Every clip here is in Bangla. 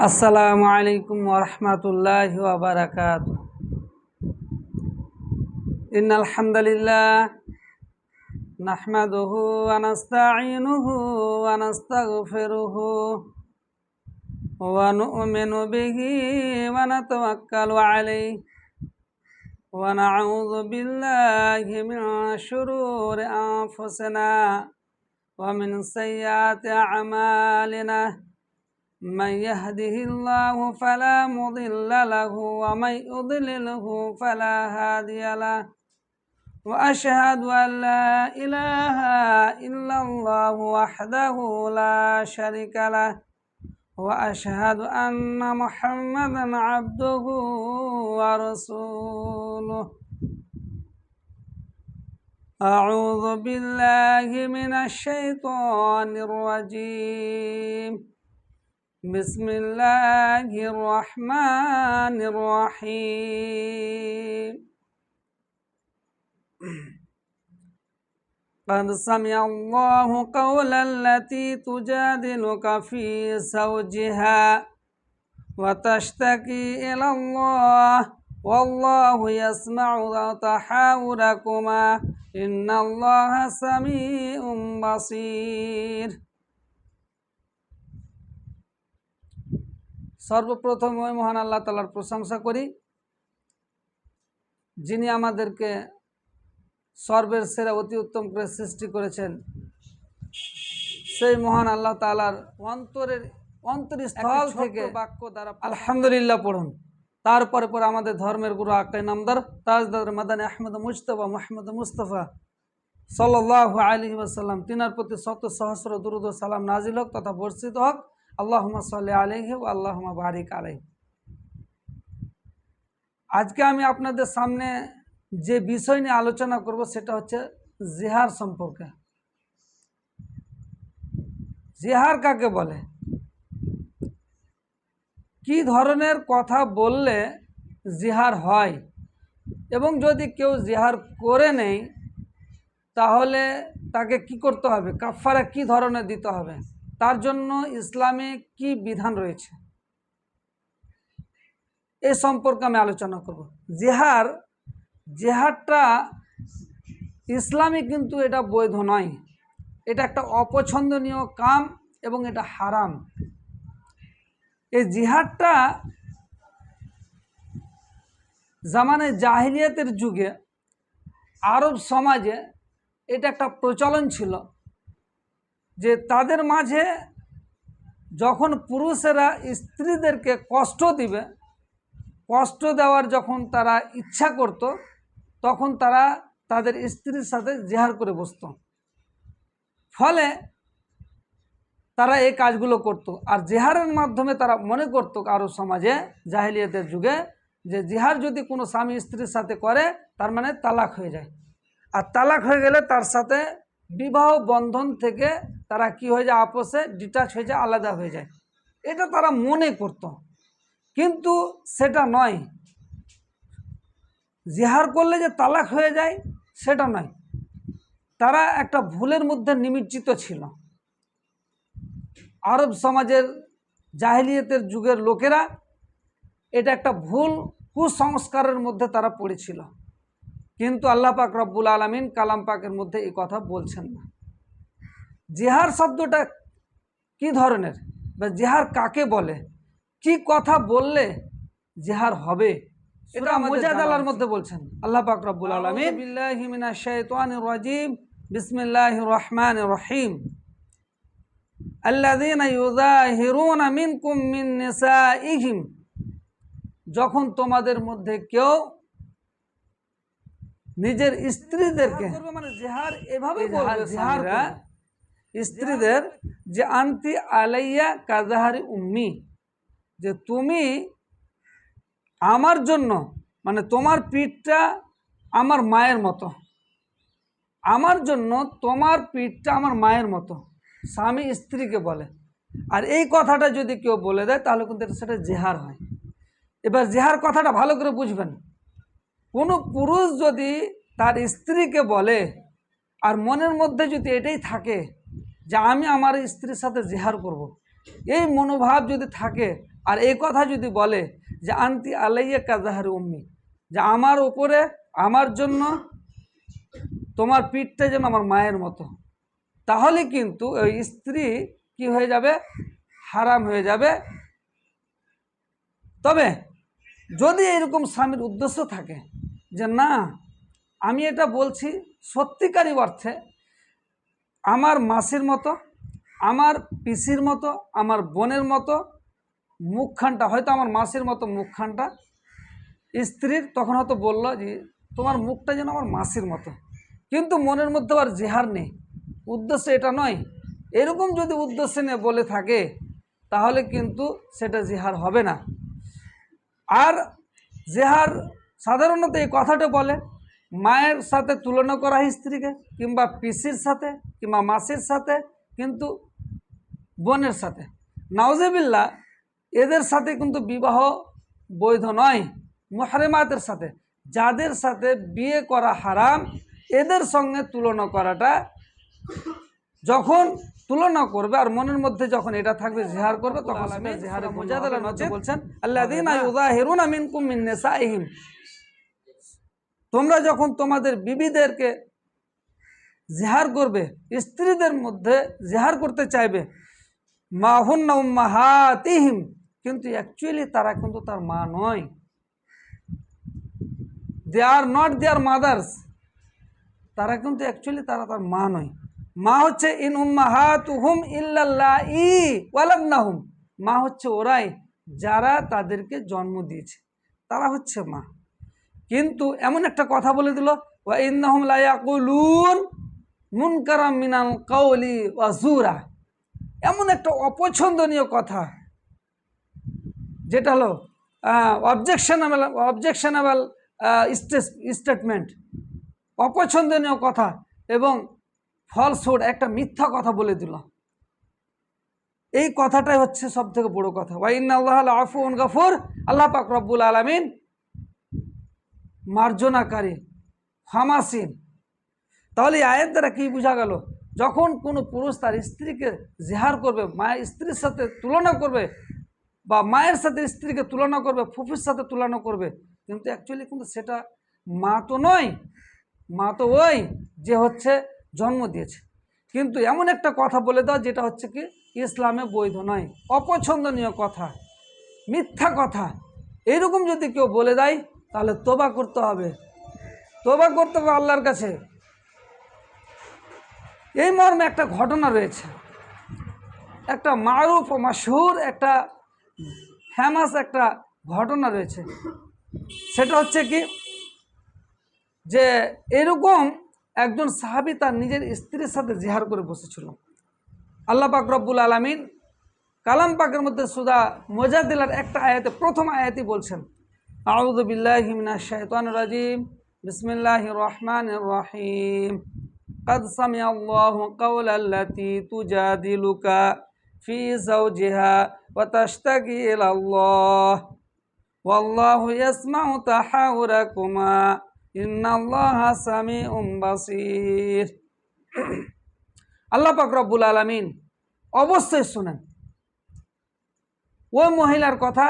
আসসালামু আলাইকুম ওয়া রাহমাতুল্লাহি ওয়া বারাকাতুহু। ইন্নাল হামদালিল্লাহ নাহমাদুহু ওয়া নাস্তাঈনুহু ওয়া নাস্তাগফিরুহু ওয়া নু'মিনু বিহি ওয়া নাতাওয়াক্কালু আলাইহি ওয়া না'উযু বিল্লাহি মিন শুরুরি আনফুসিনা ওয়া মিন সাইয়্যাতি আ'মালিনা। من يهده الله فلا مضل له ومن يضلله فلا هادي له وأشهد أن لا إله إلا الله وحده لا شريك له وأشهد أن محمدا عبده ورسوله. أعوذ بالله من الشيطان الرجيم. بسم الله الرحمن الرحيم. قد سمع الله قول التي تجادلك في زوجها وتشتكي إلى الله والله يسمع تحاوركما إن الله سميع بصير. সর্বপ্রথম ওই মহান আল্লাহ তাআলার প্রশংসা করি, যিনি আমাদেরকে সর্বের সেরা অতি উত্তম করে সৃষ্টি করেছেন। সেই মহান আল্লাহ তাআলার অন্তরস্থল থেকে বাক্য দ্বারা আলহামদুলিল্লাহ পড়ুন। তারপরে পরে আমাদের ধর্মের গুরু আকাই নামদার তাজদার মাদানী আহমদ মুজতবা মুহাম্মদ মুস্তাফা সাল্লাল্লাহু আলাইহি ওয়াসাল্লাম তিনার প্রতি শত সহস্র দুরূদ ও সালাম নাজিল হোক তথা বর্ষিত হোক। আল্লাহুম্মা সাল্লি আলাইহি ওয়া আল্লাহুম্মা বারিক আলাইহি। আজকে আমি আপনাদের সামনে যে বিষয় নিয়ে আলোচনা করব সেটা হচ্ছে জিহার সম্পর্কে। জিহার কাকে বলে, কি ধরনের কথা বললে জিহার হয়, এবং যদি কেউ জিহার করে নেয় তাহলে তাকে কি করতে হবে, কাফারা কি ধরনের দিতে হবে, তার জন্য ইসলামে কি বিধান রয়েছে, এ সম্পর্কে আমি আলোচনা করব। জিহারটা ইসলামে কিন্তু এটা বৈধ নয়, এটা একটা অপছন্দনীয় কাম এবং এটা হারাম। এই জিহাদটা জামানে জাহিলিয়াতের যুগে আরব সমাজে এটা একটা প্রচলন ছিল, যে তাদের মাঝে যখন পুরুষেরা স্ত্রীদেরকে কষ্ট দিবে, কষ্ট দেওয়ার যখন তারা ইচ্ছা করত, তখন তারা তাদের স্ত্রীর সাথে জিহার করে বসত। ফলে তারা এই কাজগুলো করত। আর জিহারের মাধ্যমে তারা মনে করত আরব সমাজে জাহিলিয়াতের যুগে যে জিহার যদি কোনো স্বামী স্ত্রীর সাথে করে তার মানে তালাক হয়ে যায়, আর তালাক হয়ে গেলে তার সাথে বিবাহ বন্ধন থেকে তারা কি হয়ে যায়, আপোষে ডিটাচ হয়ে যায়, আলাদা হয়ে যায়। এটা তারা মনে করত, কিন্তু সেটা নয়। জিহার করলে যে তালাক হয়ে যায় সেটা নয়। তারা একটা ভুলের মধ্যে নিমজ্জিত ছিল। আরব সমাজের জাহিলিয়াতের যুগের লোকেরা এটা একটা ভুল কুসংস্কারের মধ্যে তারা পড়েছিল, কিন্তু আল্লাহ পাক রব্বুল আলামিন কালাম পাকের মধ্যে এই কথা বলছেন না। জিহার শব্দটা কি ধরনের, বা জিহার কাকে বলে, কি কথা বললে জিহার হবে, এটা মুজাদালার মধ্যে বলছেন আল্লাহ পাক রব্বুল আলামিন। বিল্লাহি মিনাশ শাইতানির রাজিম। বিসমিল্লাহির রহমানির রহিম। আল্লাযীনা ইউযাহিরুনা মিনকুম মিন নিসাইহিম। যখন তোমাদের মধ্যে কেউ নিজের স্ত্রীদেরকে, মানে জিহার এভাবে বলবে স্বামীরা স্ত্রীদের, যে আনতি আলাইয়া কাযাহারি উম্মি, যে তুমি আমার জন্য, মানে তোমার পিঠটা আমার মায়ের মতো, আমার জন্য তোমার পিঠটা আমার মায়ের মতো, স্বামী স্ত্রীকে বলে। আর এই কথাটা যদি কেউ বলে দেয় তাহলে কিন্তু সেটা জিহার হয়। এবার জিহার কথাটা ভালো করে বুঝবেন। কোনো পুরুষ যদি তার স্ত্রীকে বলে আর মনের মধ্যে যদি এটাই থাকে যে আমি আমার স্ত্রীর সাথে জিহার করব, এই মনোভাব যদি থাকে আর এই কথা যদি বলে যে আন্তি আলাইয়া কাজাহার উম্মি, যে আমার উপরে আমার জন্য তোমার পিঠটা যেন আমার মায়ের মতো, তাহলে কিন্তু ওই স্ত্রী কি হয়ে যাবে, হারাম হয়ে যাবে। তবে যদি এরকম স্বামীর উদ্দেশ্য থাকে যে না আমি এটা বলছি সত্যিকারী অর্থে আমার মাসির মতো, আমার পিসির মতো, আমার বোনের মতো মুখখানটা, হয়তো আমার মাসির মতো মুখখানটা স্ত্রীর, তখন হয়তো বললো যে তোমার মুখটা যেন আমার মাসির মতো, কিন্তু মনের মধ্যে আর জেহার নেই, উদ্দেশ্য এটা নয়। এরকম যদি উদ্দেশ্য নিয়ে বলে থাকে তাহলে কিন্তু সেটা জেহার হবে না। আর জেহার সাধারণত এই কথাটা বলে মায়ের সাথে তুলনা করা হয় স্ত্রীকে, কিংবা পিসির সাথে, কিংবা মাসির সাথে, কিন্তু বোনের সাথে নাউজুবিল্লাহ এদের সাথে কিন্তু বিবাহ বৈধ নয়। মুহরিমাতের সাথে, যাদের সাথে বিয়ে করা হারাম, এদের সঙ্গে তুলনা করাটা, যখন তুলনা করবে আর মনের মধ্যে যখন এটা থাকবে জিহার করবে, তখন সেটা জিহারে মুজাদালা নয়। বলছেন আল্লাযীনা ইউযাহিরুনা মিনকুম মিন নিসাইহিম, তোমরা যখন তোমাদের বিবিদেরকে জিহার করবে, স্ত্রীদের মধ্যে জিহার করতে চাইবে, মা হুন্না উম্মাহাতিহিম, কিন্তু অ্যাকচুয়ালি তারা কিন্তু তার মা নয়, দে আর নট দেয়ার মাদার্স, তারা কিন্তু অ্যাকচুয়ালি তারা তার মা নয়। মা হচ্ছে ইন উম্মাহাতুহুম ইল্লাল্লাহি ওয়ালাদনাহুম, মা হচ্ছে ওরাই যারা তাদেরকে জন্ম দিয়েছে, তারা হচ্ছে মা। কিন্তু এমন একটা কথা বলে দিল ওয়া ইন্নাহুম লা ইয়াকুলুন মুনকারাম মিনাল কাওলি ওয়া জুরা, এমন একটা অপছন্দনীয় কথা যেটা হলো অবজেকশনেবল স্টেটমেন্ট, অপছন্দনীয় কথা এবং ফলসহুড, একটা মিথ্যা কথা বলে দিল। এই কথাটাই হচ্ছে সব থেকে বড় কথা। ওয়া ইন্নাল্লাহা লাআফুউন গাফুর, আল্লাহ পাক রব্বুল আলামিন মার্জনাকারী, ক্ষমাসীন। তাহলে এই আয়াত দ্বারা কি বোঝা গেল, যখন কোনো পুরুষ তার স্ত্রীকে জিহার করবে, মায়ের স্ত্রীর সাথে তুলনা করবে, বা মায়ের সাথে স্ত্রীকে তুলনা করবে, ফুফির সাথে তুলনা করবে, কিন্তু অ্যাকচুয়ালি কিন্তু সেটা মা তো নয়, মা তো ওই যে হচ্ছে জন্ম দিয়েছে। কিন্তু এমন একটা কথা বলে দাও যেটা হচ্ছে কি ইসলামে বৈধ নয়, অপছন্দনীয় কথা, মিথ্যা কথা, এরকম যদি কেউ বলে দেয় তাহলে তোবা করতে হবে, তোবা করতে হবে আল্লাহর কাছে। এই মর্মে একটা ঘটনা রয়েছে, একটা মারুফ ও মাশহুর, একটা ফেমাস একটা ঘটনা রয়েছে। সেটা হচ্ছে কি যে এরকম একজন সাহাবী তার নিজের স্ত্রীর সাথে জিহার করে বসেছিল। আল্লাহ পাক রব্বুল আলামিন কালাম পাকের মধ্যে সুরা মুজাদিলার একটা আয়াতে, প্রথম আয়াতই বলছেন আউযু বিল্লাহি মিনাশ শাইতানির রাজিম, বিসমিল্লাহির রহমানির রহিম, قد سمع الله قول التي تجادلك في زوجها وتشتكي إلى الله والله يسمع تحاوركما إن الله سميع بصير। আল্লাহ পাক রব্বুল আলামিন অবশ্যই শুনেন ওই মহিলার কথা,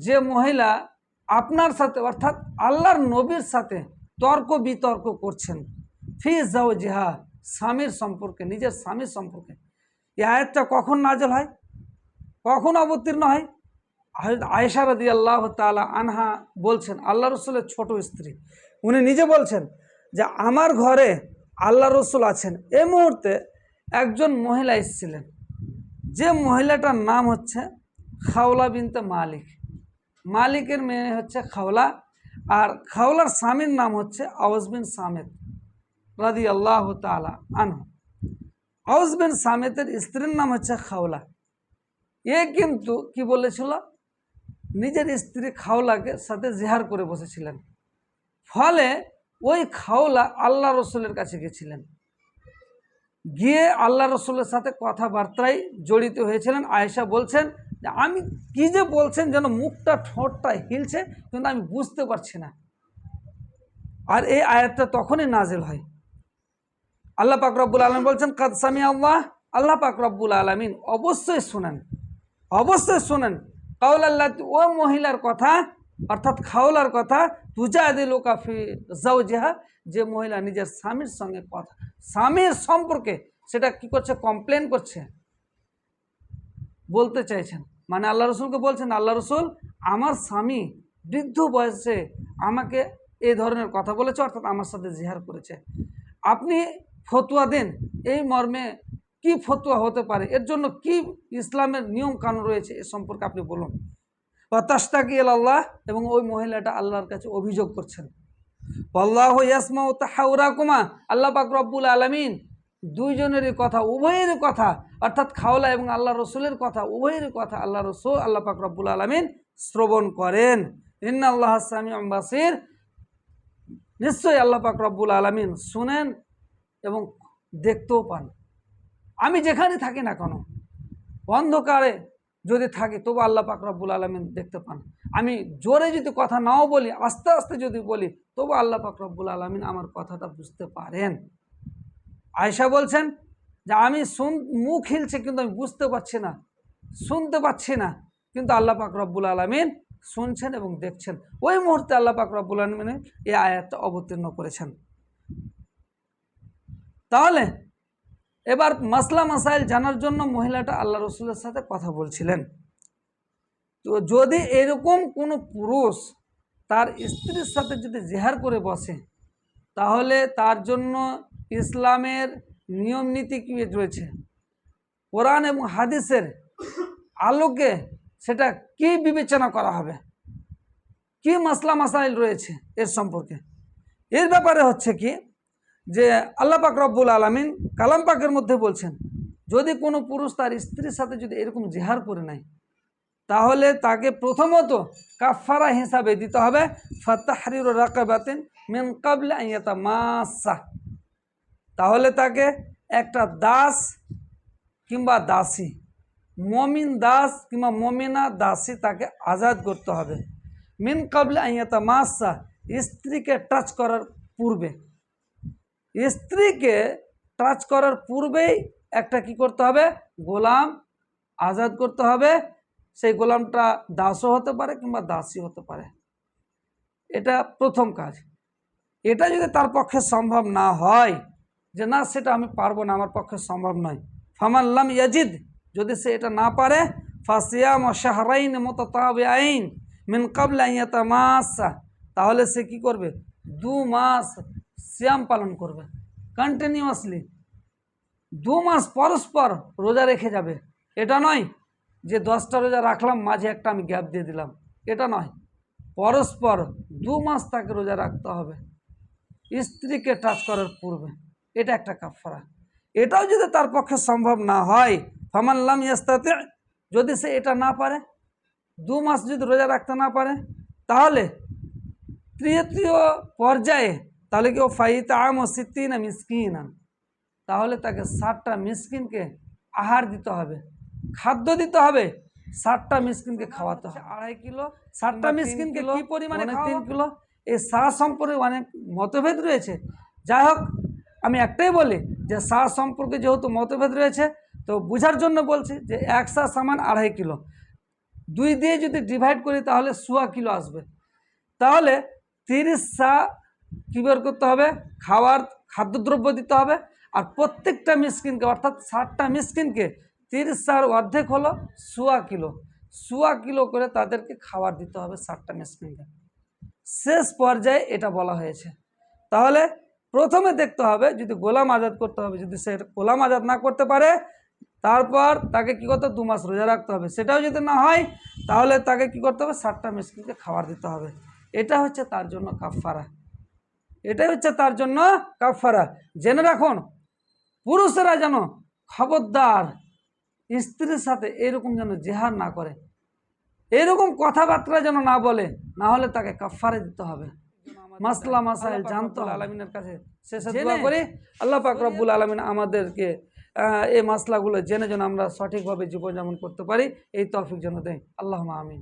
যে মহিলা আপনার সাথে অর্থাৎ আল্লাহর নবীর সাথে তর্ক বিতর্ক করছেন, ফি জাওজিহা, স্বামীর সম্পর্কে, নিজের স্বামীর সম্পর্কে। এই আয়াতটা কখন নাজেল হয়, কখন অবতীর্ণ হয়? আয়েশা রাদিয়াল্লাহু তাআলা আনহা বলছেন, আল্লাহ রসুলের ছোট স্ত্রী, উনি নিজে বলছেন যে আমার ঘরে আল্লাহ রসুল আছেন, এই মুহূর্তে একজন মহিলা এসেছিলেন, যে মহিলাটার নাম হচ্ছে খাওলা বিনতে মালিক, মালিকের মেয়ে হচ্ছে খাওলা, আর খাওলার স্বামীর নাম হচ্ছে আওস বিন সামেত রাদিয়াল্লাহু তাআলা আনহু। আওস বিন সামেতের স্ত্রীর নাম হচ্ছে খাওলা। এ কিন্তু কি বলেছিল, নিজের স্ত্রী খাওলাকে সাথে জিহার করে বসেছিলেন। ফলে ওই খাওলা আল্লাহ রসুলের কাছে গেছিলেন, গিয়ে আল্লাহ রসুলের সাথে কথাবার্তায় জড়িত হয়েছিলেন। আয়েশা বলছেন যে আমি কি যে বলছেন যেন মুখটা ঠোঁটটা হিলছে, কিন্তু আমি বুঝতে পারছি না। আর এই আয়াতটা তখনই নাজিল হয়। আল্লাহ পাক রব্বুল আলামিন বলছেন কাদ সামি আল্লাহ, আল্লাহ পাক রব্বুল আলামিন অবশ্যই শুনেন অবশ্যই শোনেন কাউলাল্লাহ, ও মহিলার কথা অর্থাৎ খাওলার কথা, তুজাদিলুকা ফি যাওজিহা, যে মহিলা নিজের স্বামীর সঙ্গে কথা, স্বামীর সম্পর্কে সেটা কি করছে, কমপ্লেন করছে, বলতে চাইছেন। মানে আল্লাহ রসুলকে বলছেন, আল্লাহ রসুল আমার স্বামী বৃদ্ধ বয়সে আমাকে এই ধরনের কথা বলেছে, অর্থাৎ আমার সাথে জিহার করেছে, আপনি ফতোয়া দেন এই মর্মে, কি ফতোয়া হতে পারে, এর জন্য কি ইসলামের নিয়ম কানুন রয়েছে এ সম্পর্কে আপনি বলুন। ওয়াতাশতাকি ইলাল্লাহ, এবং ওই মহিলাটা আল্লাহর কাছে অভিযোগ করছেন। আল্লাহু ইয়াসমাউ তাহাউরাকুমা, আল্লাহ পাক রব্বুল আলামিন দুইজনেরই কথা, উভয়ের কথা, অর্থাৎ খাওলা এবং আল্লাহ রসুলের কথা, উভয়ের কথা আল্লাহ রসুল আল্লাহ পাক রব্বুল আলামিন শ্রবণ করেন। ইন্নাল্লাহা সামিউন বাসির, নিশ্চয়ই আল্লাহ পাক রব্বুল আলামিন শুনেন এবং দেখতেও পান। আমি যেখানে থাকি না কেন, অন্ধকারে যদি থাকি তবু আল্লাহ পাক রব্বুল আলামিন দেখতে পান। আমি জোরে যদি কথা নাও বলি, আস্তে আস্তে যদি বলি, তবু আল্লাহ পাক রব্বুল আলামিন আমার কথাটা বুঝতে পারেন। আয়েশা বলছেন যে আমি মুখ হিলছে কিন্তু আমি বুঝতে পারছি না, শুনতে পাচ্ছি না, কিন্তু আল্লাহ পাক রব্বুল আলামিন শুনছেন এবং দেখছেন। ওই মুহূর্তে আল্লাহ পাক রব্বুল আলামিন এই আয়াতটা অবতীর্ণ করেছেন। তাহলে এবার মাসলা মাসাইল জানার জন্য মহিলাটা আল্লাহ রসুলের সাথে কথা বলছিলেন। তো যদি এরকম কোনো পুরুষ তার স্ত্রীর সাথে যদি জেহার করে বসে, তাহলে তার জন্য ইসলামের নিয়ম নীতি কী রয়েছে, কোরআন এবং হাদিসের আলোকে সেটা কি বিবেচনা করা হবে, কি মাসলা মাসাইল রয়েছে এর সম্পর্কে। এর ব্যাপারে হচ্ছে কি যে আল্লাহ পাক রব্বুল আলামিন কালাম পাকের মধ্যে বলছেন, যদি কোনো পুরুষ তার স্ত্রীর সাথে যদি এরকম জেহার করে নেয়, তাহলে তাকে প্রথমত কাফারা হিসাবে দিতে হবে ফাতাহরিরু রাকাবাতিন মিন ক্বাবলি আন ইয়াতামাসসা, তাহলে তাকে একটা দাস কিংবা দাসী, মমিন দাস কিংবা মমিনা দাসী তাকে আজাদ করতে হবে। মিন ক্বাবলি আন ইয়াতামাসসা, স্ত্রীকে টাচ করার পূর্বে, স্ত্রীকে টাচ করার পূর্বেই একটা কি করতে হবে, গোলাম আজাদ করতে হবে। সেই গোলামটা দাসও হতে পারে কিংবা দাসী হতে পারে। এটা প্রথম কাজ। এটা যদি তার পক্ষে সম্ভব না হয়, যে না সেটা আমি পারবো না, আমার পক্ষে সম্ভব নয়, ফামান লাম ইয়াজিদ, যদি সে এটা না পারে, ফাসিয়াম শাহরাইন মুতাতাবিআইন মিন ক্বাবলি আন ইয়াতামাসসা, তাহলে সে কি করবে, 2 মাস সিয়াম পালন করবে, কন্টিনিউয়াসলি 2 মাস পরস্পর রোজা রেখে যাবে। এটা নয় যে 10টা রোজা রাখলাম, মাঝে একটা আমি গ্যাপ দিয়ে দিলাম, এটা নয়, পরস্পর 2 মাস তাকে রোজা রাখতে হবে স্ত্রীকে টাচ করার পূর্বে। এটা একটা কাফারা। এটাও যদি তার পক্ষে সম্ভব না হয়, ফামান লাম ইয়াস্তাতি, যদি সে এটা না পারে, 2 মাস যদি রোজা রাখতে না পারে, তাহলে তৃতীয় পর্যায়ে তাহলে কি ও ফাইতাআমু সিত্তিনা মিসকিনান, তাহলে তাকে 60টা মিসকিনকে আহার দিতে হবে, খাদ্য দিতে হবে, 60টা মিসকিনকে খাওয়াতে হবে। 2.5 কিলো, 60টা মিসকিনকে কি পরিমাণে 3 কিলো, এই সা সম্পর্কে অনেক মতভেদ রয়েছে। যাই হোক, আমি একটাই বলি যে সা সম্পর্কে যেহেতু মতভেদ রয়েছে, তো বোঝার জন্য বলছি যে 1 সা সমান 2.5 কিলো, 2 দিয়ে যদি ডিভাইড করি তাহলে 1.25 কিলো আসবে। তাহলে 30 সা কী বের করতে হবে, খাদ্যদ্রব্য দিতে হবে। আর প্রত্যেকটা মিসকিনকে অর্থাৎ 60টা মিসকিনকে 30 সার অর্ধেক হলো 1.25 কিলো, 1.25 কিলো করে তাদেরকে খাবার দিতে হবে 60টা মিসকিনকে। শেষ পর্যায়ে এটা বলা হয়েছে। তাহলে প্রথমে দেখতে হবে যদি গোলাম আজাদ করতে হবে, যদি সে গোলাম আজাদ না করতে পারে, তারপর তাকে কি করতে হবে, 2 মাস রোজা রাখতে হবে। সেটাও যদি না হয়, তাহলে তাকে কি করতে হবে, 60টা মিসকিনকে খাবার দিতে হবে। এটা হচ্ছে তার জন্য কাফারা, এটাই হচ্ছে তার জন্য কাফারা। জেনে রাখুন, পুরুষেরা যেন খবরদার স্ত্রীর সাথে এরকম যেন জেহার না করে, এরকম কথাবার্তা যেন না বলে, না হলে তাকে কাফারে দিতে হবে। মাসলা মাসাইল জানতে হবে আলামিনের কাছে। শেষে দোয়া করি আল্লাহ পাক রব্বুল আলামিন আমাদেরকে এই মাসলাগুলো জেনে যেন আমরা সঠিকভাবে জীবনযাপন করতে পারি, এই তৌফিক যেন দেয়। আল্লাহুম্মা আমিন।